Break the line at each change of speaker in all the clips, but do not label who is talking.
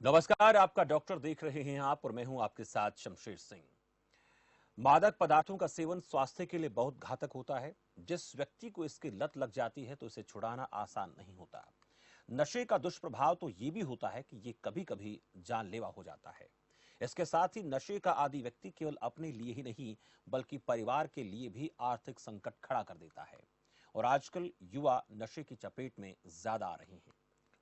नमस्कार, आपका डॉक्टर देख रहे हैं आप और मैं हूं आपके साथ शमशेर सिंह। मादक पदार्थों का सेवन स्वास्थ्य के लिए बहुत घातक होता है। जिस व्यक्ति को इसकी लत लग जाती है तो इसे छुड़ाना आसान नहीं होता। नशे का दुष्प्रभाव तो ये भी होता है कि ये कभी-कभी जानलेवा हो जाता है। इसके साथ ही नशे का आदी व्यक्ति केवल अपने लिए ही नहीं बल्कि परिवार के लिए भी आर्थिक संकट खड़ा कर देता है और आजकल युवा नशे की चपेट में ज्यादा आ रहे हैं।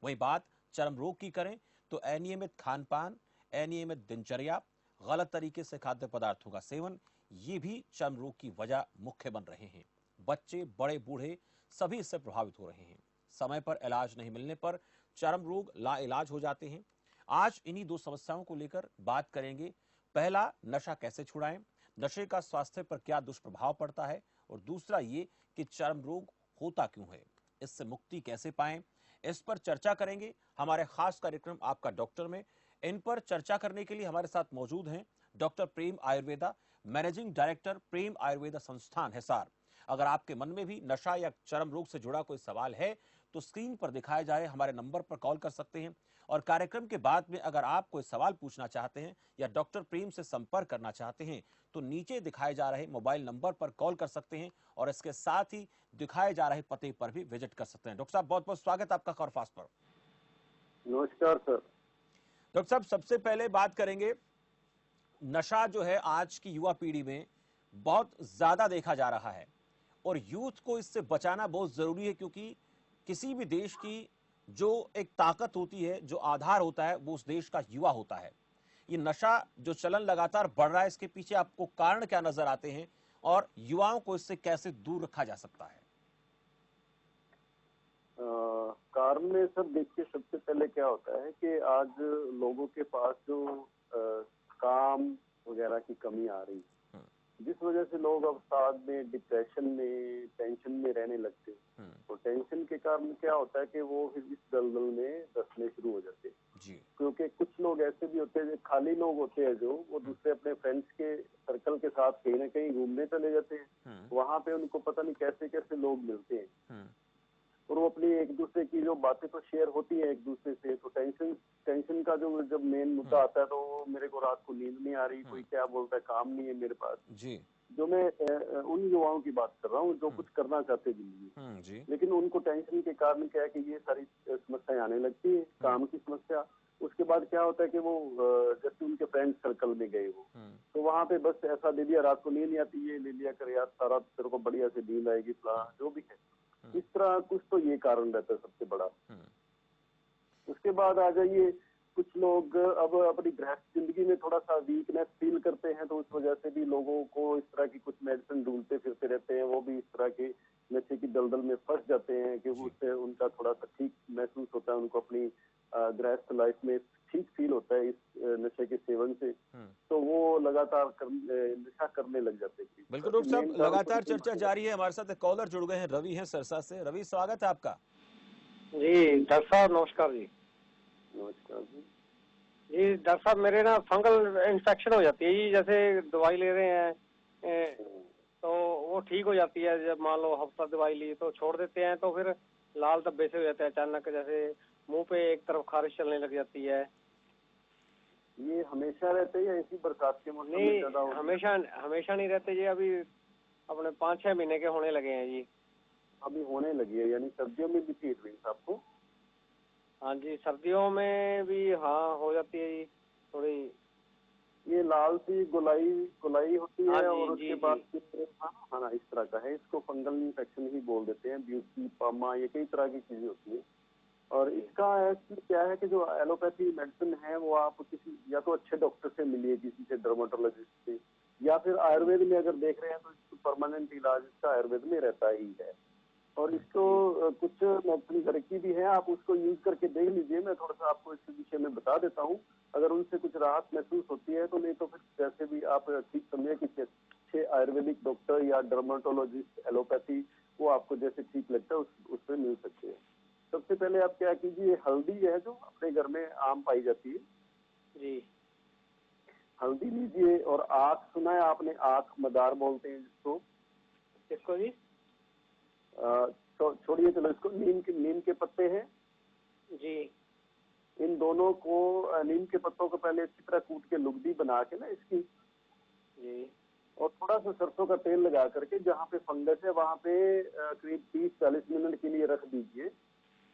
वही बात चर्म रोग की करें तो अनियमित खान पान, अनियमित दिनचर्या, गलत तरीके से खाद्य पदार्थों का सेवन, ये भी चर्म रोग की वजह मुख्य बन रहे हैं। बच्चे, बड़े, बूढ़े सभी इससे प्रभावित हो रहे हैं। समय पर इलाज नहीं मिलने पर चर्म रोग लाइलाज हो जाते हैं। आज इन्हीं दो समस्याओं को लेकर बात करेंगे। पहला, नशा कैसे छुड़ाएं, नशे का स्वास्थ्य पर क्या दुष्प्रभाव पड़ता है, और दूसरा ये कि चर्म रोग होता क्यों है, इससे मुक्ति कैसे पाएं। इस पर चर्चा करेंगे हमारे खास कार्यक्रम आपका डॉक्टर में। इन पर चर्चा करने के लिए हमारे साथ मौजूद हैं डॉक्टर प्रेम आयुर्वेदा, मैनेजिंग डायरेक्टर प्रेम आयुर्वेदा संस्थान हिसार। अगर आपके मन में भी नशा या चर्म रोग से जुड़ा कोई सवाल है तो स्क्रीन पर दिखाए जाए हमारे नंबर पर कॉल कर सकते हैं। और कार्यक्रम के बाद में अगर आप कोई सवाल पूछना चाहते हैं या डॉक्टर प्रेम से संपर्क करना चाहते हैं तो नीचे दिखाए जा रहे मोबाइल नंबर पर कॉल कर सकते हैं और इसके साथ ही दिखाए जा रहे पते पर भी विजिट कर सकते हैं। डॉक्टर साहब, बहुत बहुत स्वागत आपका खौरफास्ट पर।
नमस्कार सर।
डॉक्टर साहब, सबसे पहले बात करेंगे, नशा जो है आज की युवा पीढ़ी में बहुत ज्यादा देखा जा रहा है और यूथ को इससे बचाना बहुत जरूरी है, क्योंकि किसी भी देश की जो एक ताकत होती है, जो आधार होता है, वो उस देश का युवा होता है। ये नशा जो चलन लगातार बढ़ रहा है, इसके पीछे आपको कारण क्या नजर आते हैं और युवाओं को इससे कैसे दूर रखा जा सकता है?
कारण में सर देखिए, सबसे पहले क्या होता है कि आज लोगों के पास जो काम वगैरह की कमी आ रही है, जिस वजह से लोग अब साथ में डिप्रेशन में, टेंशन में रहने लगते हैं। तो टेंशन के कारण क्या होता है कि वो फिर इस दलदल में धंसने शुरू हो जाते हैं
जी।
क्योंकि कुछ लोग ऐसे भी होते हैं, जो खाली लोग होते हैं, जो वो दूसरे अपने फ्रेंड्स के सर्कल के साथ कहीं ना कहीं घूमने चले जाते हैं। वहां पे उनको पता नहीं कैसे कैसे लोग मिलते हैं और वो अपनी एक दूसरे की जो बातें तो शेयर होती है एक दूसरे से। तो टेंशन का जो जब मेन मुद्दा आता है तो मेरे को रात को नींद नहीं आ रही, कोई क्या बोलता है, काम नहीं है मेरे पास
जी।
जो मैं उन युवाओं की बात कर रहा हूँ जो कुछ करना चाहते जिंदगी
जी।
लेकिन उनको टेंशन के कारण क्या है कि ये सारी समस्याएं आने लगती है, काम की समस्या। उसके बाद क्या होता है कि वो जैसे उनके फ्रेंड सर्कल में गए वो, तो वहां पे बस ऐसा दे दिया, रात को नींद नहीं आती, ये ले लिया कर यार, सारा तेरे को बढ़िया से नींद आएगी, फला जो भी है। इस तरह कुछ तो ये कारण रहता है सबसे बड़ा। उसके बाद आ जाइए, कुछ लोग अब अपनी गृहस्थ जिंदगी में थोड़ा सा वीकनेस फील करते हैं, तो उस वजह से भी लोगों को इस तरह की कुछ मेडिसिन ढूंढते फिरते रहते हैं। वो भी इस तरह के नशे की दलदल में फंस जाते हैं कि उससे उनका थोड़ा सा ठीक महसूस होता है, उनको अपनी गृहस्थ लाइफ में ठीक फील होता है इस नशे के सेवन से। तो वो लगातार नशा करने लग जाते हैं।
बिल्कुल डॉक्टर साहब, लगातार चर्चा जारी है। हमारे साथ एक कॉलर जुड़ गए हैं, रवि हैं सरसा से। रवि, स्वागत है आपका।
जी डॉक्टर साहब, नमस्कार जी।
नमस्कार जी।
जी डॉक्टर साहब, मेरे ना फंगल इन्फेक्शन हो जाती है जी, जैसे दवाई ले रहे हैं तो वो ठीक हो जाती है। जब मान लो हफ्ता दवाई ली तो छोड़ देते हैं तो फिर लाल धब्बे से हो जाते हैं अचानक, जैसे मुंह पे एक तरफ खारिश चलने लग जाती है।
ये हमेशा रहते हैं या इसी बरसात के मौसम में
नहीं,
ज्यादा होता है?
हमेशा नहीं रहते जी, अभी अपने 5-6 महीने के होने लगे हैं जी।
अभी होने लगी है, यानी सर्दियों में भी थी ड्रिंक्स आपको?
हाँ जी, सर्दियों में भी हाँ हो जाती है जी थोड़ी।
ये लाल सी गोलाई गोलाई होती
हाँ
है
जी
और उसके
जी
बाद
जी।
हाँ ना, इस तरह का है। इसको फंगल इन्फेक्शन ही बोल देते हैं, ब्यूसी पामा, ये कई तरह की चीजें होती है। और इसका एक्चुअली क्या है कि जो एलोपैथी मेडिसिन है वो आप किसी या तो अच्छे डॉक्टर से मिलिए, किसी से डर्माटोलॉजिस्ट से, या फिर आयुर्वेद में अगर देख रहे हैं तो इसको परमानेंट इलाज इसका आयुर्वेद में रहता ही है। और इसको कुछ मेडिसिन घर की भी है, आप उसको यूज करके देख लीजिए। मैं थोड़ा सा आपको इस विषय में बता देता हूँ, अगर उनसे कुछ राहत महसूस होती है तो। नहीं तो फिर जैसे भी आप ठीक समझे कि अच्छे आयुर्वेदिक डॉक्टर या डर्माटोलॉजिस्ट एलोपैथी, वो आपको जैसे ठीक लगता है उससे मिल सकते हैं। सबसे पहले आप क्या कीजिए, हल्दी है जो अपने घर में आम पाई जाती है
जी।
हल्दी लीजिए। और आख सुना है आपने, आख मदार बोलते हैं जिसको?
किसको जी?
छोड़िए, चलो इसको। नीम के पत्ते हैं
जी।
इन दोनों को नीम के पत्तों को पहले अच्छी तरह कूट के लुगदी बना के ना इसकी, और थोड़ा सा सरसों का तेल लगा करके जहाँ पे फंगस है वहाँ पे करीब 30-40 मिनट के लिए रख दीजिए,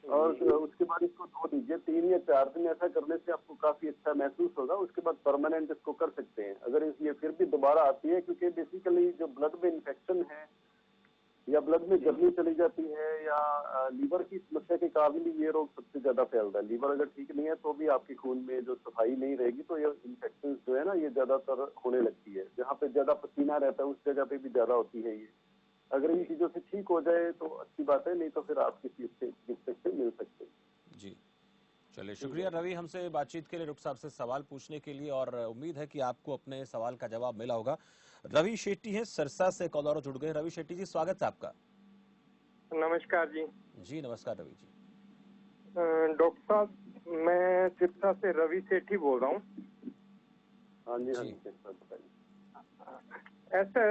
और उसके बाद इसको धो दीजिए। 3 या 4 दिन ऐसा करने से आपको काफी अच्छा महसूस होगा। उसके बाद परमानेंट इसको कर सकते हैं। अगर ये फिर भी दोबारा आती है, क्योंकि बेसिकली जो ब्लड में इन्फेक्शन है या ब्लड में गर्मी चली जाती है या लीवर की समस्या के कारण भी ये रोग सबसे ज्यादा फैलता है। लीवर अगर ठीक नहीं है तो भी आपके खून में जो सफाई नहीं रहेगी तो ये इन्फेक्शन जो है ना ये ज्यादातर होने लगती है। जहाँ पे ज्यादा पसीना रहता है उस जगह पे भी ज्यादा होती है ये। अगर इन चीजों से ठीक हो जाए तो अच्छी बात है, नहीं तो फिर आप किसी चिकित्सक से मिल सकते हैं।
जी चलिए, शुक्रिया रवि हमसे बातचीत के लिए, डॉक्टर साहब से सवाल पूछने के लिए, और उम्मीद है कि आपको अपने सवाल का जवाब मिला होगा। रवि शेट्टी हैं सिरसा से, कॉल और जुड़ गए। रवि शेट्टी जी, स्वागत है आपका।
नमस्कार जी।
जी नमस्कार रवि जी।
डॉक्टर साहब, मैं सिरसा से रवि सेठी बोल रहा हूँ।
हाँ जी, हाँ
जी।
जी, बताइए।
ऐसे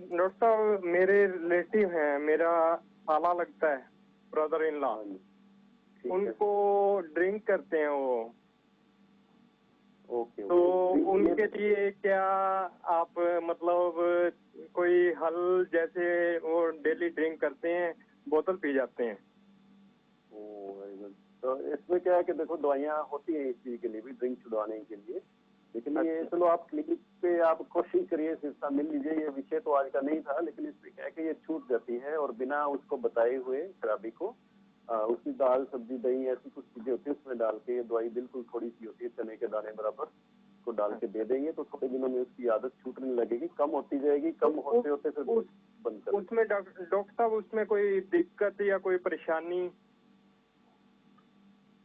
डॉक्टर साहब, मेरे रिलेटिव हैं, मेरा साला लगता है, ब्रदर इन लॉ, उनको ड्रिंक करते हैं वो।
ओके।
तो उनके लिए क्या आप मतलब कोई हल, जैसे वो डेली ड्रिंक करते हैं, बोतल पी जाते हैं।
तो इसमें क्या है कि देखो दवाइयाँ होती हैं इस चीज के लिए भी, ड्रिंक छुड़वाने के लिए, लेकिन ये चलो आप क्लिनिक पे आप कोशिश करिए, सिरसा मिल लीजिए। ये विषय तो आज का नहीं था, लेकिन इसमें क्या है कि ये छूट जाती है और बिना उसको बताए हुए शराबी को उसकी दाल सब्जी दही ऐसी कुछ चीजें होती है उसमें डाल के, दवाई बिल्कुल थोड़ी सी होती है चने के दाने बराबर, को डाल के दे देंगे तो थोड़े दिनों में उसकी आदत छूटने लगेगी, कम होती जाएगी। कम होते होते फिर बंद कर।
उसमें डॉक्टर साहब उसमें कोई दिक्कत या कोई परेशानी?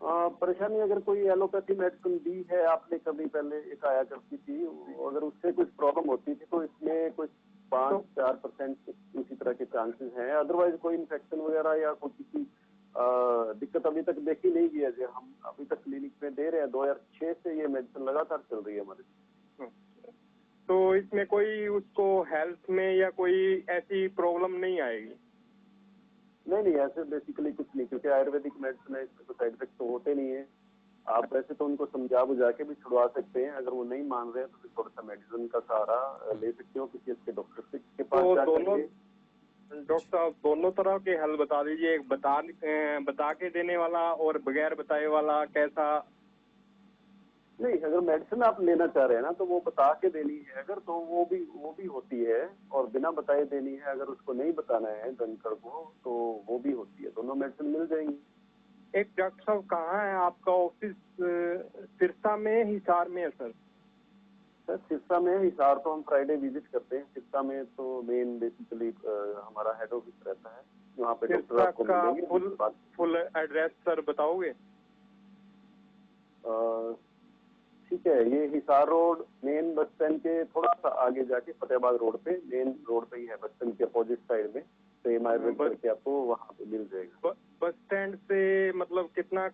परेशानी अगर कोई एलोपैथी मेडिसिन दी है आपने कभी पहले, एक आया करती थी, अगर उससे कुछ प्रॉब्लम होती थी तो इसमें कुछ 5-4% इसी तरह के चांसेस हैं। अदरवाइज कोई इन्फेक्शन वगैरह या कोई किसी दिक्कत अभी तक देखी नहीं गई है। जो हम अभी तक क्लिनिक में दे रहे हैं, 2006 से ये मेडिसिन लगातार चल रही है हमारे।
तो इसमें कोई उसको हेल्थ में या कोई ऐसी प्रॉब्लम नहीं आएगी?
नहीं, ऐसे बेसिकली कुछ नहीं, क्योंकि आयुर्वेदिक मेडिसिन है, इसमें कोई साइड इफेक्ट तो होते नहीं है। आप वैसे तो उनको समझा बुझा के भी छुड़वा सकते हैं। अगर वो नहीं मान रहे हैं तो फिर थोड़ा सा मेडिसिन का सहारा ले सकते हो किसी अच्छे डॉक्टर के पास
तो
जाकर।
डॉक्टर साहब दोनों तरह के हल बता दीजिए, एक बता के देने वाला और बगैर बताए वाला, कैसा?
नहीं, अगर मेडिसिन आप लेना चाह रहे हैं ना तो वो बता के देनी है अगर, तो वो भी होती है, और बिना बताए देनी है अगर उसको नहीं बताना है डॉक्टर को तो वो भी होती है। दोनों मेडिसिन मिल जाएंगी।
एक डॉक्टर साहब, कहाँ है आपका ऑफिस? सिरसा में, हिसार में है सर?
सर सिरसा में, हिसार तो हम फ्राइडे विजिट करते हैं। सिरसा में तो मेन बेसिकली हमारा हेड ऑफिस रहता है, वहाँ पे डॉक्टर आपको मिलेंगे।
फुल एड्रेस सर बताओगे?
ठीक है, ये Hisar road main bus stand के थोड़ा सा आगे जाके फतेहाबाद रोड पे, मेन रोड पे ही है, बस स्टैंड के अपोजिट साइड में। तो आयुर्वेद करके आपको वहाँ पे मिल जाएगा।
बस स्टैंड से मतलब कितना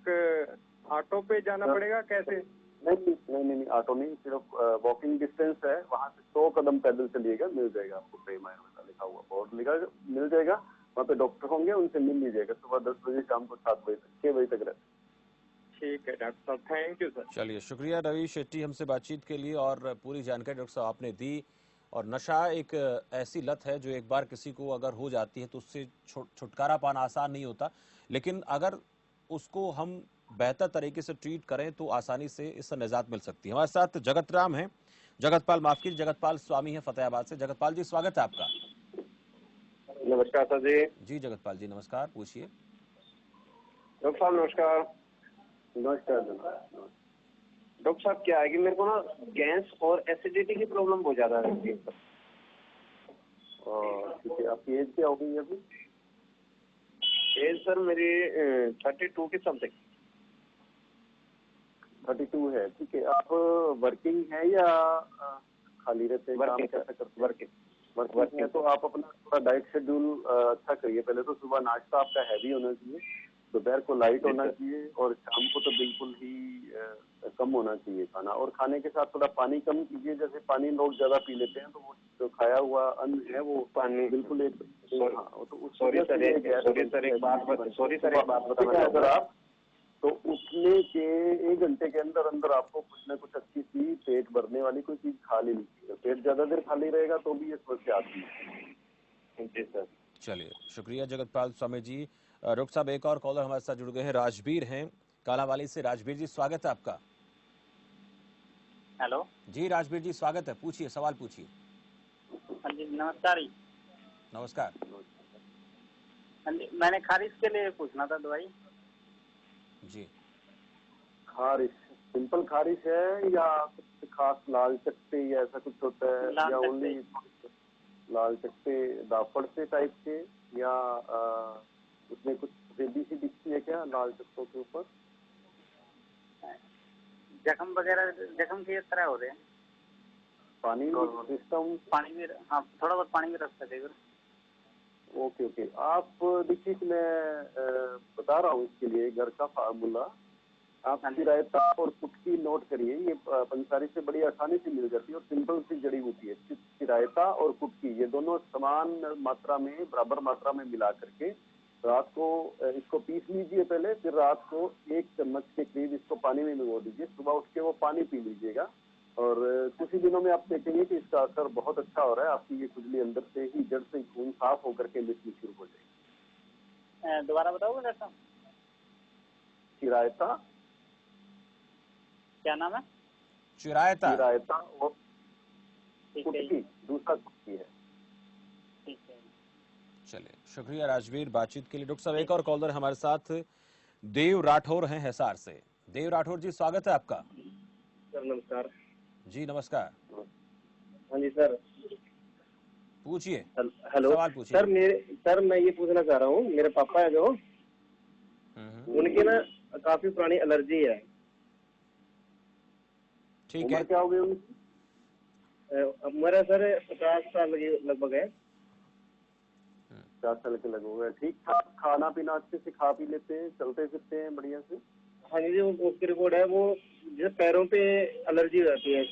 ऑटो पे जाना पड़ेगा, कैसे?
नहीं, ऑटो नहीं, सिर्फ वॉकिंग डिस्टेंस है। वहाँ से 100 कदम पैदल चलिएगा, मिल जाएगा आपको प्रेम आयुर्वेदा लिखा हुआ बोर्ड मिल जाएगा। वहाँ पे डॉक्टर होंगे, उनसे मिल लीजिएगा। सुबह 10 बजे, शाम को 7 बजे तक, 6 बजे तक रहते।
ठीक है डॉक्टर साहब, थैंक यू सर।
चलिए, शुक्रिया रवि शेट्टी हमसे बातचीत के लिए, और पूरी जानकारी डॉक्टर साहब आपने दी। और नशा एक ऐसी लत है जो एक बार किसी को अगर हो जाती है तो उससे छुटकारा पाना आसान नहीं होता, लेकिन अगर उसको हम बेहतर तरीके से ट्रीट करें तो आसानी से इससे निजात मिल सकती है। हमारे साथ जगतपाल माफ कीजिए, जगतपाल स्वामी है फतेहाबाद से। जगतपाल जी, स्वागत है आपका।
नमस्कार सर जी।
जी जगतपाल जी नमस्कार, पूछिए।
डॉक्टर साहब नमस्कार।
नमस्कार
डॉक्टर साहब, क्या है कि मेरे को ना गैस और एसिडिटी की प्रॉब्लम बहुत ज्यादा रहती है।
ठीक है, आपकी एज क्या हो गई अभी?
एज सर मेरी 32 की समथिंग।
32 है, ठीक है। आप वर्किंग है या खाली रहते हैं? काम कैसा करते हैं? वर्किंग है तो आप अपना थोड़ा डाइट शेड्यूल अच्छा करिए। पहले तो सुबह नाश्ता आपका हैवी होना चाहिए, दोपहर को लाइट होना चाहिए, और शाम को तो बिल्कुल ही कम होना चाहिए खाना। और खाने के साथ थोड़ा पानी कम कीजिए। जैसे पानी लोग ज्यादा पी लेते हैं तो वो जो खाया हुआ अन्न है वो पानी बिल्कुल एक
सॉरी सर एक बात बताना।
अगर आप तो उठने के 1 घंटे के अंदर अंदर आपको कुछ ना कुछ अच्छी सी पेट भरने वाली कोई चीज खा लेनी चाहिए। पेट ज्यादा देर खाली रहेगा तो भी ये समस्या आती है। जी सर।
चलिए, शुक्रिया जगतपाल स्वामी जी। डॉक्टर साहब, एक और कॉलर हमारे साथ जुड़ गए हैं, राजवीर हैं कालावाली से। राजवीर जी, स्वागत है आपका।
हेलो
जी राजवीर जी, स्वागत है, पूछिए, सवाल पूछिए।
हाँ जी, नमस्कार जी।
नमस्कार
हाँ जी, मैंने खारिश के लिए पूछना था दवाई।
जी।
खारिश सिंपल खारिश है या कुछ खास लाल चट्टे या ऐसा कुछ होता है,
लाल
या
चट्टे।
ओनली लाल चट्टे दापड़ से टाइप के, या उसमें कुछ सफेदी सी दिखती है क्या लाल चट्टों के ऊपर?
जख्म वगैरह, जख्म की तरह हो रहे हैं।
पानी सिस्टम?
पानी भी, हाँ थोड़ा बहुत पानी भी रख सकेगा।
Okay okay. आप देखिए, मैं बता रहा हूँ इसके लिए घर का फार्मूला। आप चिरायता और कुटकी नोट करिए, ये पंसारी से बड़ी आसानी से मिल जाती है और सिंपल सी जड़ी बूटी है। चिरायता और कुटकी ये दोनों समान मात्रा में, बराबर मात्रा में मिला करके रात को इसको पीस लीजिए पहले, फिर रात को 1 चम्मच के करीब इसको पानी में भिगो दीजिए। सुबह उठ के वो पानी पी लीजिएगा और कुछ ही दिनों में आप देखेंगे कि इसका असर बहुत अच्छा हो रहा है। आपकी ये खुजली अंदर से ही, जड़ से खून साफ होकर के मिटनी शुरू हो जाएगी।
दोबारा बताओगे डॉक्टर?
चिरायता,
क्या नाम है?
चिरायता
और
ठीक है
कुटकी, दूसरा कुटकी है।
ठीक है।
चलिए, शुक्रिया राजवीर बातचीत के लिए। डॉक्टर साहब, एक और कॉलर हमारे साथ देव राठौर हैं हिसार से। देव राठौर जी, स्वागत है आपका।
सर नमस्कार।
जी नमस्कार,
हाँ जी सर,
पूछिए,
हेलो
सवाल पूछिए।
सर मैं ये पूछना चाह रहा हूँ, मेरे पापा है जो, उनके ना काफी पुरानी एलर्जी है।
ठीक है।
क्या हो गई उनकी?
मेरा सर 50 साल लगभग है।
50 साल के लगभग है। ठीक ठाक खाना पीना अच्छे से खा पी लेते हैं, चलते फिरते हैं बढ़िया से?
हाँ जी, उसकी रिपोर्ट है। वो जैसे पैरों पे एलर्जी हो जाती है,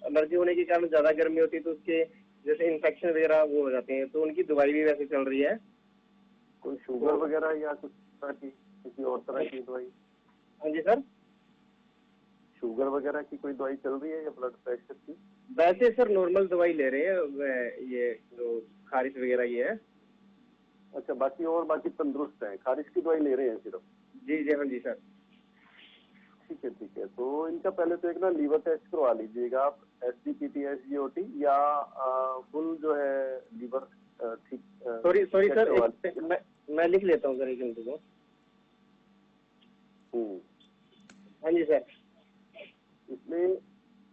एलर्जी होने के कारण ज्यादा गर्मी होती है तो उसके जैसे इन्फेक्शन वगैरह वो हो जाते हैं, तो उनकी दवाई भी वैसे चल रही है।
कोई शुगर वगैरह या कुछ तरह की, किसी और तरह की दवाई?
हाँ जी सर,
शुगर वगैरह की कोई दवाई चल रही है या ब्लड प्रेशर की?
वैसे सर नॉर्मल दवाई ले रहे हैं, ये जो खारिश वगैरह ये है।
अच्छा, बाकी तंदुरुस्त है, खारिश की दवाई ले रहे हैं सिर्फ?
जी जी हाँ जी सर।
ठीक है। तो इनका पहले तो एक ना लीवर टेस्ट करवा लीजिएगा आप, SGPT SGOT, या फुल जो है लीवर ठीक।
सॉरी सर, मैं लिख लेता हूँ सर, एक मिनट को। हाँ जी सर।
इसमें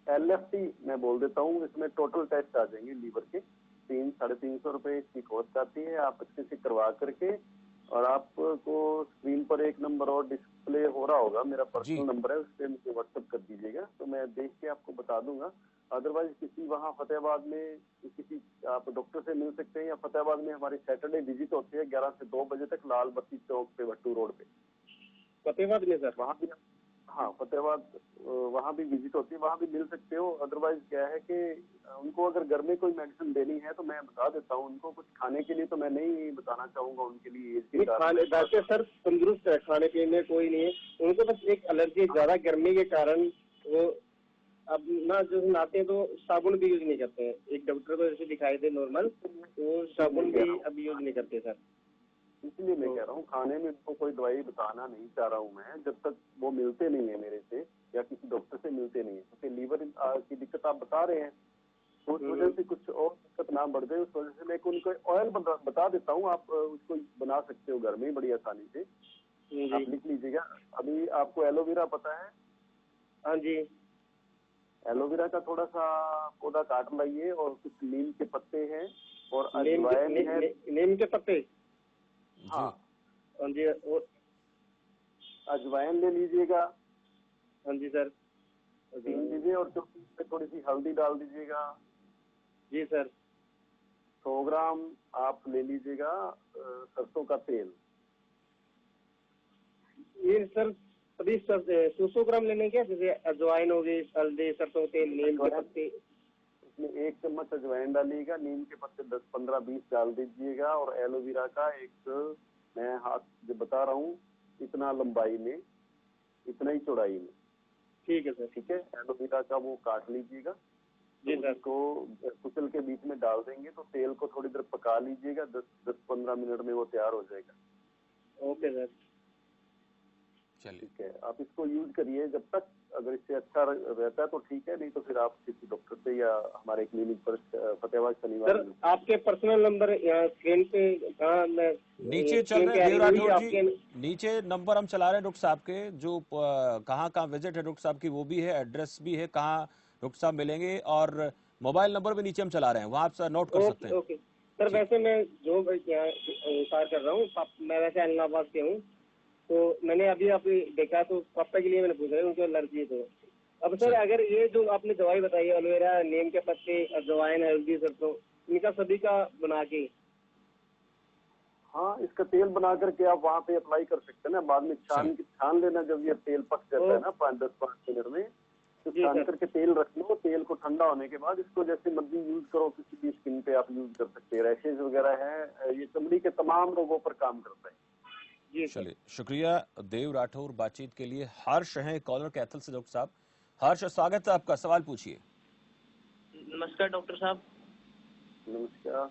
LFT मैं बोल देता हूँ, इसमें टोटल टेस्ट आ जाएंगे लीवर के। 300-350 रुपए इसकी कॉस्ट आती है। आप अच्छे से करवा करके, और आपको स्क्रीन पर एक नंबर और डिस्प्ले हो रहा होगा, मेरा पर्सनल नंबर है, उस पर मुझे व्हाट्सएप कर दीजिएगा तो मैं देख के आपको बता दूंगा। अदरवाइज किसी वहाँ फतेहाबाद में किसी आप डॉक्टर से मिल सकते हैं, या फतेहाबाद में हमारी सैटरडे विजिट होती है 11 से 2 बजे तक, लाल बत्ती चौक पे, भट्टू रोड पे,
फतेहाबाद में सर।
वहाँ भी, हाँ फतेहाबाद, वहाँ भी विजिट होती है, वहाँ भी मिल सकते हो। अदरवाइज क्या है कि उनको अगर घर में कोई मेडिसिन देनी है तो मैं बता देता हूँ उनको। कुछ खाने के लिए तो मैं नहीं बताना चाहूंगा उनके लिए।
खाने वैसे सर तंदुरुस्त है, खाने पीने में कोई नहीं है उनको, बस एक एलर्जी, ज्यादा गर्मी के कारण वो अब ना जो नहाते हैं तो साबुन भी यूज नहीं करते हैं। एक डॉक्टर को जैसे दिखाए थे नॉर्मल, तो साबुन भी अभी यूज नहीं करते सर।
इसलिए मैं कह रहा हूँ, खाने में उनको कोई दवाई बताना नहीं चाह रहा हूँ मैं, जब तक वो मिलते नहीं है मेरे से या किसी डॉक्टर से मिलते नहीं है। क्योंकि लीवर की दिक्कत आप बता रहे हैं, तो उस वजह से कुछ और दिक्कत ना बढ़ जाए, उस वजह से मैं उनको ऑयल बता देता हूँ। आप उसको बना सकते हो घर में बड़ी आसानी से। आप लिख लीजिएगा। अभी आपको एलोवेरा पता है?
हाँ जी।
एलोवेरा का थोड़ा सा पौधा काट लाइए, और कुछ नीम के पत्ते हैं और अजवाइन है।
नीम के पत्ते?
हाँ
जी। और
अजवाइन ले लीजिएगा।
हाँ जी सर।
3 लीजिए, और थोड़ी सी हल्दी डाल दीजिएगा।
जी सर।
100 ग्राम आप ले लीजिएगा सरसों का तेल।
ये सर अभी 100 ग्राम लेने क्या, जैसे अजवाइन हो गई, हल्दी, सरसों तेल, नीम के पत्ते?
इसमें 1 चम्मच अजवाइन डालिएगा, नीम के पत्ते 10, 15, 20 डाल दीजिएगा, और एलोवेरा का एक, मैं हाथ जो बता रहा हूँ इतना लंबाई में इतना ही चौड़ाई में।
ठीक है सर।
ठीक है, एलोवेरा का वो काट लीजिएगा,
जी सर।
उसको कुचल के बीच में डाल देंगे, तो तेल को थोड़ी देर पका लीजिएगा, 10-15 मिनट में वो तैयार हो जाएगा।
Okay sir.
चलिए,
ठीक है, आप इसको यूज करिए जब तक, अगर इससे अच्छा रहता है तो ठीक है, नहीं तो फिर आप किसी डॉक्टर से या हमारे क्लिनिक पर फतेहाबाद शनिवार
सर आपके पर्सनल नंबर यहाँ स्क्रीन पे कहाँ मैं
नीचे चल रहे हैं देव राठौर जी, नीचे नंबर हम चला रहे हैं डॉक्टर साहब के, जो कहाँ कहाँ विजिट है डॉक्टर साहब की वो भी है, एड्रेस भी है, कहाँ डॉक्टर साहब मिलेंगे, और मोबाइल नंबर भी नीचे हम चला रहे हैं, वहाँ आप नोट कर सकते हैं।
ओके सर, वैसे मैं जो यहाँ कार्य कर रहा हूँ, मैं वैसे इलाहाबाद से हूँ, तो मैंने अभी आपने देखा तो पापा के लिए मैंने पूछा है, उनको एलर्जी है। तो अब सर अगर ये जो आपने दवाई बताई है एलोवेरा, नीम के पत्ते, अजवाइन, हल्दी, सरसों, इनका सभी का बना के,
हाँ, इसका तेल बना करके आप वहाँ पे अप्लाई कर सकते हैं ना, बाद में छान लेना जब ये तेल पक जाता है ना 5-10 मिनट में, तो छान करके तेल रख लो। तेल को ठंडा होने के बाद इसको जैसे मर्जी यूज करो, किसी भी स्किन पे आप यूज कर सकते हैं, रैशेज वगैरह है, ये चमड़ी के तमाम रोगों पर काम करता है।
चलिए, शुक्रिया देव राठौर बातचीत के लिए। हर्ष हैं कॉलर कैथल से। डॉक्टर साहब, हर्ष स्वागत है आपका, सवाल पूछिए।
नमस्कार डॉक्टर साहब।
नमस्कार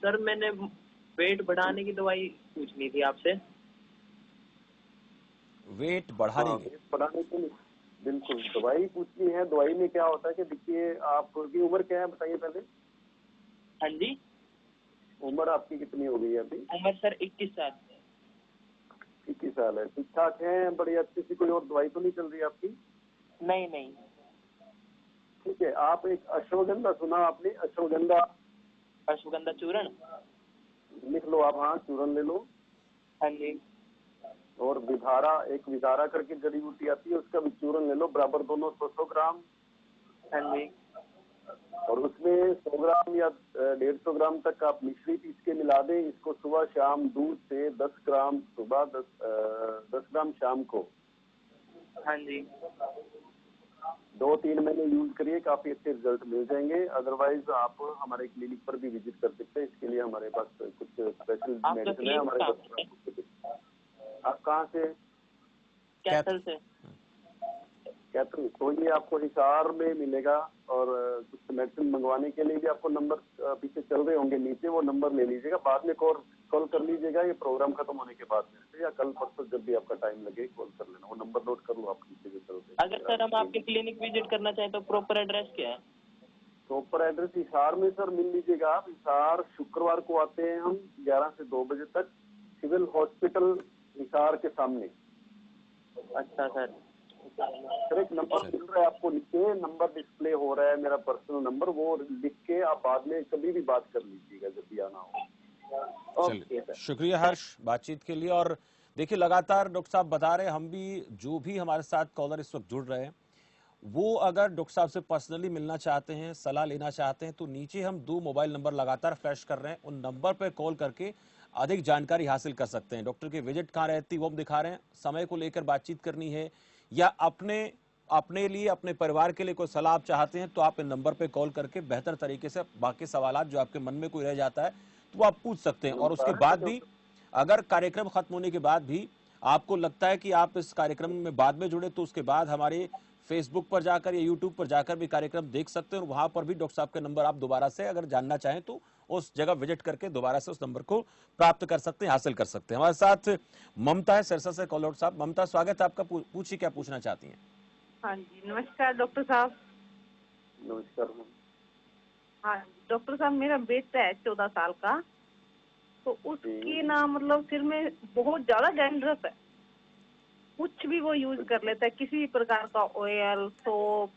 सर, मैंने वेट बढ़ाने की दवाई पूछनी थी आपसे।
वेट बढ़ाने की?
वेट बढ़ाने के लिए बिल्कुल दवाई पूछनी है। दवाई में क्या होता है कि देखिए, आपकी उम्र क्या है बताइए पहले।
हाँ जी,
उम्र आपकी कितनी हो गई है अभी?
उम्र सर 21 साल।
21 साल है, ठीक ठाक है, बड़ी अच्छी सी कोई और दवाई तो नहीं चल रही आपकी?
नहीं नहीं।
ठीक है, आप एक अश्वगंधा सुना आपने? अश्वगंधा,
अश्वगंधा चूर्ण
लिख लो आप, हाँ चूर्ण ले लो।
हाँ जी।
और विधारा, एक विधारा करके जड़ी बूटी आती है, उसका भी चूर्ण ले लो, बराबर दोनों 100 ग्राम।
हाँ जी।
और उसमें 100 ग्राम या 150 ग्राम तक आप मिश्री पीस के मिला दें। इसको सुबह शाम दूध से 10 ग्राम सुबह, 10 ग्राम शाम को।
हाँ जी।
2-3 महीने यूज करिए, काफी अच्छे रिजल्ट मिल जाएंगे। अदरवाइज आप हमारे क्लिनिक पर भी विजिट कर सकते हैं, इसके लिए हमारे पास कुछ स्पेशल मेडिसिन है हमारे पास। आप कहाँ से?
कैथल से।
कैथल, तो ये आपको हिसार में मिलेगा, और कुछ मेडिसिन मंगवाने के लिए भी आपको नंबर पीछे चल रहे होंगे नीचे, वो नंबर ले लीजिएगा, बाद में कॉल कर लीजिएगा, ये प्रोग्राम खत्म होने के बाद में, या कल परसों जब भी आपका टाइम लगे कॉल कर लेना, वो नंबर नोट कर लो आप नीचे जो चल रहे।
अगर सर हम आपके क्लिनिक विजिट करना चाहें तो प्रॉपर एड्रेस क्या है?
प्रॉपर एड्रेस हिसार में सर मिल लीजिएगा आप। हिसार शुक्रवार को आते हैं हम 11 से 2 बजे तक, सिविल हॉस्पिटल हिसार के सामने।
अच्छा सर।
सर एक नंबर मिल रहा है आपको नीचे, नंबर डिस्प्ले हो रहा है, मेरा पर्सनल नंबर, वो लिख के आप बाद में कभी भी बात कर लीजिएगा जब भी आना हो।
चलिए, शुक्रिया हर्ष बातचीत के लिए। और देखिए, लगातार डॉक्टर साहब बता रहे हैं, हम भी जो भी हमारे साथ कॉलर इस वक्त जुड़ रहे हैं, वो अगर डॉक्टर साहब से पर्सनली मिलना चाहते हैं, सलाह लेना चाहते हैं, तो नीचे हम 2 मोबाइल नंबर लगातार फ्लैश कर रहे हैं, उन नंबर पर कॉल करके अधिक जानकारी हासिल कर सकते हैं। डॉक्टर की विजिट कहाँ रहती है वो हम दिखा रहे हैं, समय को लेकर बातचीत करनी है या अपने लिए, अपने परिवार के लिए कोई सलाह आप चाहते हैं, तो आप इन नंबर पे कॉल करके बेहतर तरीके से बाकी सवालात जो आपके मन में कोई रह जाता है तो वो आप पूछ सकते हैं। और उसके बाद भी अगर कार्यक्रम खत्म होने के बाद भी आपको लगता है कि आप इस कार्यक्रम में बाद में जुड़े, तो उसके बाद हमारे फेसबुक पर जाकर या यूट्यूब पर जाकर भी कार्यक्रम देख सकते हैं, और वहां पर भी डॉक्टर साहब के नंबर आप दोबारा से अगर जानना चाहें तो उस जगह विजिट करके दोबारा से उस नंबर को प्राप्त कर सकते हैं, हासिल कर सकते हैं। हमारे साथ ममता है सिरसा से कॉलर साहब। ममता, स्वागत है आपका, पूछिए क्या पूछना चाहती हैं।
हाँ जी, नमस्कार डॉक्टर साहब।
नमस्कार।
हाँ डॉक्टर साहब, मेरा बेटा है 14 साल का, तो उसकी ना मतलब सिर में बहुत ज्यादा डैंड्रफ है, कुछ भी वो यूज कर लेता है, किसी भी प्रकार का ऑयल, सोप,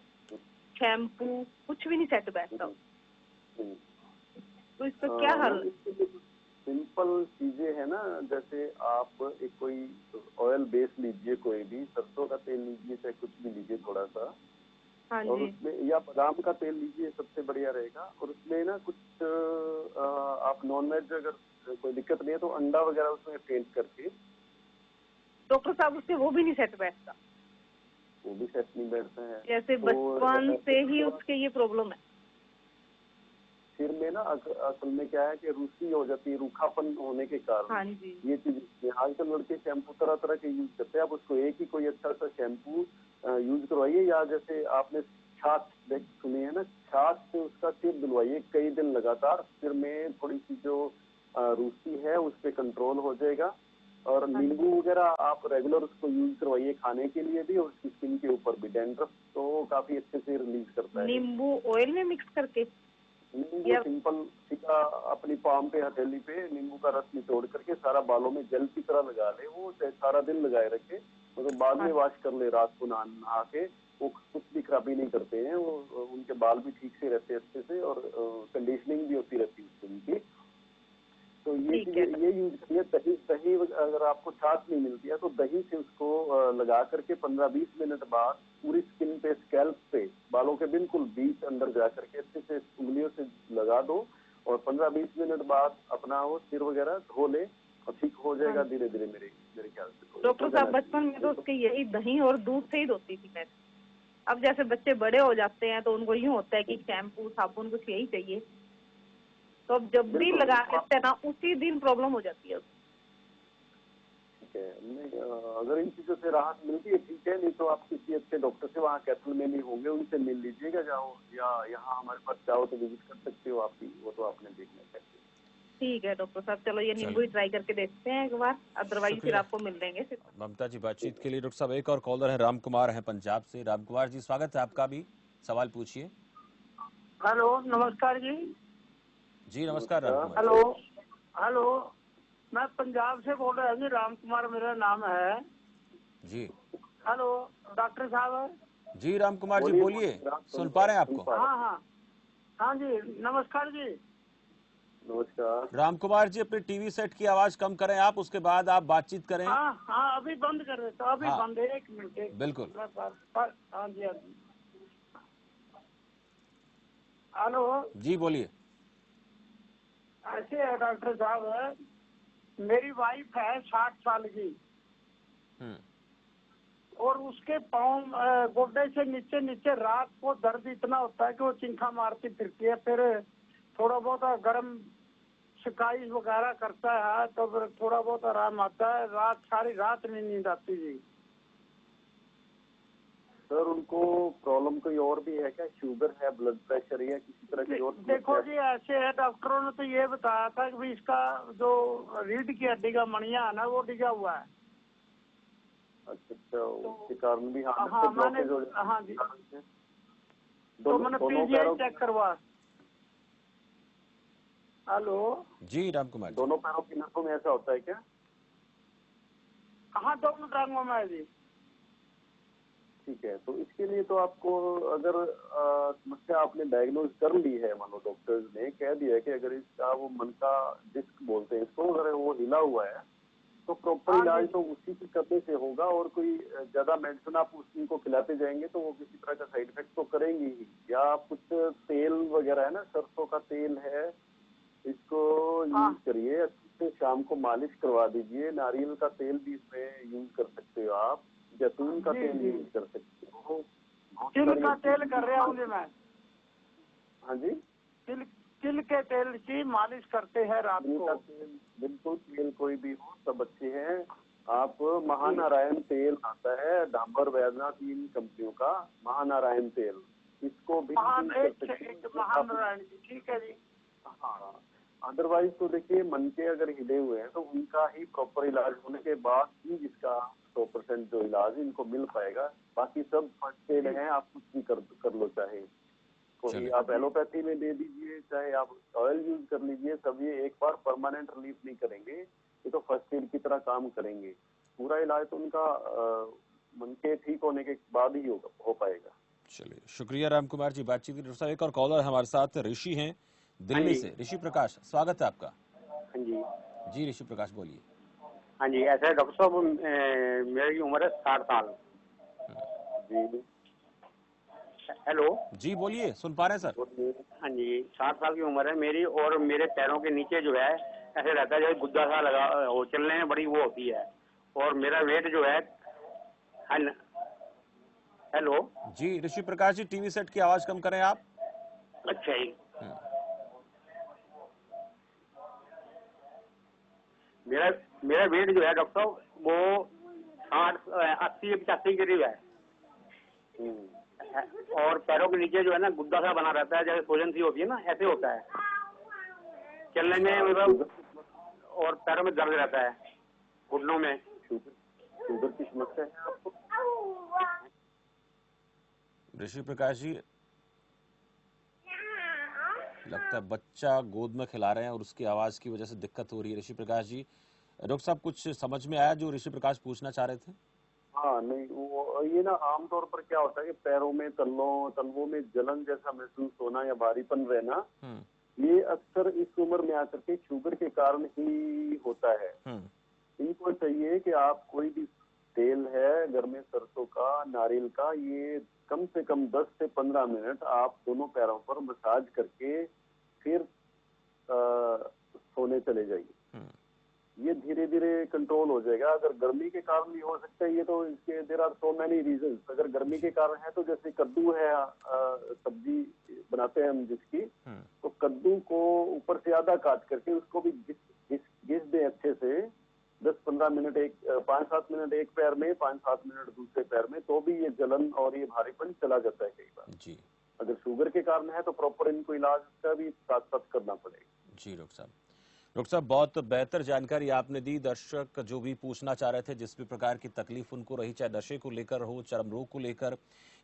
शैम्पू, कुछ भी नहीं सेट बैठता, तो इसका क्या हल?
सिंपल चीजें है ना, जैसे आप एक कोई ऑयल बेस लीजिए, कोई भी सरसों का तेल लीजिए, चाहे कुछ भी लीजिए थोड़ा सा,
हाँ
और
जी।
उसमें या बादाम का तेल लीजिए, सबसे बढ़िया रहेगा। और उसमें ना कुछ आप नॉनवेज अगर कोई दिक्कत नहीं है तो अंडा वगैरह उसमें फेंट करके।
डॉक्टर साहब, उससे वो भी नहीं सेट बैठता,
वो भी सेट नहीं बैठता है,
जैसे बचपन से ही उसके ये प्रॉब्लम है।
सिर में ना असल में क्या है कि रुसी हो जाती है, रूखापन होने के कारण।
हाँ जी।
ये चीज आजकल लड़के शैम्पू तरह तरह के यूज करते हैं। आप उसको एक ही कोई अच्छा सा शैम्पू यूज करवाइए, या जैसे आपने छाछ सुनी है ना, छाछ से उसका सिर धुलवाइए कई दिन लगातार। सिर में थोड़ी सी जो रुसी है उस पर कंट्रोल हो जाएगा। और नींबू वगैरह आप रेगुलर उसको यूज करवाइए खाने के लिए भी, और उसकी स्किन के ऊपर भी। डैंड्रफ तो काफी अच्छे से रिलीज करता है।
नींबू ऑयल में मिक्स करके?
नींबू सिंपल सीधा अपनी पाम पे, हथेली पे नींबू का रस निचोड़ करके सारा बालों में जेल की तरह लगा ले, वो सारा दिन लगाए रखे, मतलब बाद में वॉश कर ले रात को नहा के। वो कुछ भी खराबी नहीं करते हैं, वो उनके बाल भी ठीक से रहते हैं अच्छे से, और कंडीशनिंग भी होती रहती है उनकी। तो ये यूज करिए। दही अगर आपको छाछ नहीं मिलती है तो दही से उसको लगा करके 15-20 मिनट बाद पूरी स्किन पे, स्कैल्प पे, बालों के बिल्कुल बीच अंदर जा करके अच्छे से उंगलियों से लगा दो, और 15-20 मिनट बाद अपना वो सिर वगैरह धो ले, और ठीक हो जाएगा धीरे धीरे मेरे ख्याल से।
डॉक्टर साहब बचपन में तो उसके यही दही और दूध से ही धोती थी मैं। अब जैसे बच्चे बड़े हो जाते हैं तो उनको यूँ होता है कि शैम्पू साबुन कुछ यही चाहिए, तो अब जब भी लगा लेते हैं ना उसी दिन प्रॉब्लम हो जाती है।
ठीक है, अगर इन चीजों से राहत मिलती है ठीक है, नहीं तो आप किसी अच्छे डॉक्टर से, वहाँ कैथल में भी होंगे, उनसे मिल लीजिएगा जाओ, या यहाँ हमारे पास चाहो तो विजिट कर सकते हो आप ही, वो तो आपने देखना चाहिए।
ठीक है डॉक्टर साहब, चलो ये नींबू ही ट्राई करके देखते हैं एक बार, अदरवाइज फिर आपको मिल लेंगे फिर।
ममता जी बातचीत के लिए। डॉक्टर साहब एक और कॉलर है, राम कुमार है पंजाब से। राम कुमार जी स्वागत है आपका भी, सवाल पूछिए।
हेलो नमस्कार जी।
जी नमस्कार राम कुमार।
हेलो हेलो, मैं पंजाब से बोल रहा हूँ, राम कुमार मेरा नाम है
जी।
हेलो डॉक्टर साहब।
जी राम कुमार जी बोलिए, सुन पा रहे हैं आपको?
हाँ जी नमस्कार जी।
नमस्कार
राम
कुमार जी, अपने टीवी सेट की आवाज कम करें आप, उसके बाद आप बातचीत करें।
हाँ अभी बंद कर देता हूँ, अभी बंद है, एक मिनट।
बिल्कुल।
हाँ जी हाँ जी। हेलो
जी बोलिए।
ऐसे है डॉक्टर साहब, मेरी वाइफ है 60 साल की, और उसके पाँव गोड्डे से नीचे नीचे रात को दर्द इतना होता है कि वो चिंखा मारती फिरती है। फिर थोड़ा बहुत गर्म शिकाई वगैरह करता है तो फिर थोड़ा बहुत आराम आता है। सारी रात नहीं नींद आती जी।
सर उनको प्रॉब्लम कोई और भी है क्या? शुगर है, ब्लड प्रेशर, या किसी तरह की और?
देखो जी ऐसे है, डॉक्टरों ने तो ये बताया था कि भी इसका जो रीढ़ की हड्डी का मणिया है ना वो डिगा हुआ है।
अच्छा, उसके कारण भी?
हाँ जी, तो मैंने पीजीआई चेक करवा। हेलो
जी राम कुमार।
दोनों पैरों की नसों में ऐसा होता है क्या?
हाँ दोनों टांगों में है जी।
ठीक है, तो इसके लिए तो आपको अगर समस्या आपने डायग्नोज कर ली है, मानो डॉक्टर्स ने कह दिया है कि अगर इसका वो मन का डिस्क बोलते हैं इसको, अगर वो हिला हुआ है तो प्रॉपर इलाज तो उसी की करने से होगा। और कोई ज्यादा मेडिसिन आप उनको खिलाते जाएंगे तो वो किसी तरह का साइड इफेक्ट तो करेंगे ही। या आप कुछ तेल वगैरह है ना, सरसों का तेल है, इसको यूज करिए अच्छे से, शाम को मालिश करवा दीजिए। नारियल का तेल भी इसमें यूज कर सकते हो आप, जैतून का तेल यूज कर सकते हो।
तिल का तेल कर रहा हूँ मैं।
हाँ जी,
तिल के तेल की मालिश करते हैं रात को।
बिल्कुल, तेल कोई भी हो सब अच्छे हैं। आप महानारायण तेल आता है डाबर वैद्यनाथ इन कंपनियों का, महानारायण तेल, इसको भी
महानारायण जी। ठीक है जी।
हाँ, अदरवाइज तो देखिए मन के अगर हिले हुए हैं तो उनका ही प्रॉपर इलाज होने के बाद ही इसका 100% जो इलाज इनको मिल पाएगा। बाकी सब फर्स्ट एड है, आप कुछ भी कर लो, चाहे कोई आप एलोपैथी में दे दीजिए, चाहे आप ऑयल यूज कर लीजिए, सब ये एक बार परमानेंट रिलीफ नहीं करेंगे, ये तो फर्स्ट एड की तरह काम करेंगे। पूरा इलाज तो उनका मन के ठीक होने के बाद ही हो पाएगा।
चलिए शुक्रिया राम कुमार जी बातचीत की। डॉक्टर साहब एक और कॉलर हमारे साथ ऋषि हैं दिल्ली से। ऋषि प्रकाश स्वागत है आपका।
हाँ जी।
जी ऋषि प्रकाश बोलिए।
हाँ जी, ऐसा है डॉक्टर साहब, मेरी उम्र है 60 साल। जी हेलो जी
बोलिए, सुन पा रहे हैं सर।
हाँ जी, 60 साल की उम्र है मेरी, और मेरे पैरों के नीचे जो है ऐसे रहता है जैसे गुद्दा सा लगा हो, चलने में बड़ी वो होती है, और मेरा वेट जो है हेलो
जी ऋषि प्रकाश जी, टीवी सेट की आवाज कम करें आप।
अच्छा जी। मेरा मेरा वेट जो है डॉक्टर साहब वो 80-85 के करीब है। और पैरों के नीचे जो है ना गुद्दा सा बना रहता है, जैसे सोजन सी होती है ना, ऐसे होता है चलने में, मतलब, और पैरों में दर्द रहता है, घुटनों में।
शुगर की समस्या है आपको?
ऋषि प्रकाश जी, लगता है बच्चा गोद में खिला रहे हैं और उसकी आवाज की वजह से दिक्कत हो रही है। ऋषि प्रकाश जी, डॉक्टर साहब कुछ समझ में आया जो ऋषि प्रकाश पूछना चाह रहे थे?
हाँ, नहीं, वो ये ना आमतौर पर क्या होता है कि पैरों में तलवों में जलन जैसा महसूस होना या भारीपन रहना, ये अक्सर इस उम्र में आकर के शुगर के कारण ही होता है। इनको चाहिए कि आप कोई भी तेल है घर में, सरसों का, नारियल का, ये कम से कम 10 से 15 मिनट आप दोनों पैरों पर मसाज करके फिर सोने चले जाइए। ये धीरे धीरे कंट्रोल हो जाएगा। अगर गर्मी के कारण भी हो सकता है ये, तो इसके there are so many reasons. अगर गर्मी के कारण है तो जैसे कद्दू है, सब्जी बनाते हैं हम जिसकी, तो कद्दू को ऊपर से आधा काट करके उसको भी घिस दें अच्छे से 10-15 मिनट, 5-7 मिनट एक पैर में, 5-7 मिनट दूसरे पैर में, तो भी ये जलन और ये भारीपन चला जाता है कई बार
जी।
अगर शुगर के कारण है तो प्रॉपर इनको इलाज का भी साथ साथ करना पड़ेगा।
जी डॉक्टर साहब, बहुत बेहतर जानकारी आपने दी। दर्शक जो भी पूछना चाह रहे थे, जिस भी प्रकार की तकलीफ उनको रही, चाहे नशे को लेकर हो, चर्म रोग को लेकर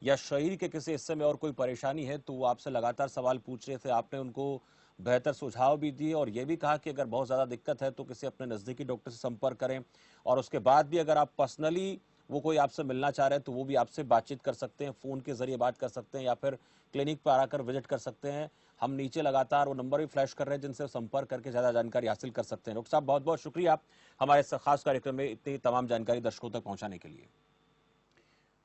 या शरीर के किसी हिस्से में और कोई परेशानी है, तो वो आपसे लगातार सवाल पूछ रहे थे। आपने उनको बेहतर सुझाव भी दिए और ये भी कहा कि अगर बहुत ज़्यादा दिक्कत है तो किसी अपने नज़दीकी डॉक्टर से संपर्क करें, और उसके बाद भी अगर आप पर्सनली वो कोई आपसे मिलना चाह रहे हैं तो वो भी आपसे बातचीत कर सकते हैं, फ़ोन के जरिए बात कर सकते हैं या फिर क्लिनिक पर आकर विजिट कर सकते हैं। हम नीचे लगातार वो नंबर भी फ्लैश कर रहे हैं जिनसे संपर्क करके ज़्यादा जानकारी हासिल कर सकते हैं। डॉक्टर साहब, बहुत बहुत शुक्रिया हमारे इस खास कार्यक्रम में इतनी तमाम जानकारी दर्शकों तक पहुँचाने के लिए।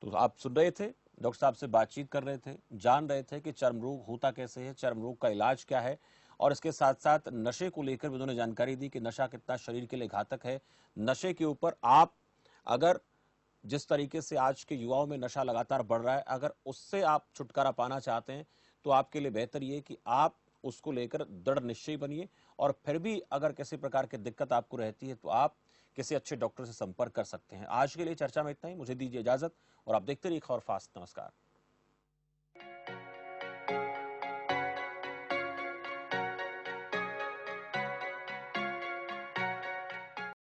तो आप सुन रहे थे, डॉक्टर साहब से बातचीत कर रहे थे, जान रहे थे कि चर्म रोग होता कैसे है, चर्म रोग का इलाज क्या है, और इसके साथ साथ नशे को लेकर भी उन्होंने जानकारी दी कि नशा कितना शरीर के लिए घातक है। नशे के ऊपर आप अगर जिस तरीके से आज के युवाओं में नशा लगातार बढ़ रहा है, अगर उससे आप छुटकारा पाना चाहते हैं तो आपके लिए बेहतर ये कि आप उसको लेकर दृढ़ निश्चयी बनिए, और फिर भी अगर किसी प्रकार की दिक्कत आपको रहती है तो आप किसी अच्छे डॉक्टर से संपर्क कर सकते हैं। आज के लिए चर्चा में इतना ही। मुझे दीजिए इजाजत और आप देखते रहिए खबर फास्ट। नमस्कार।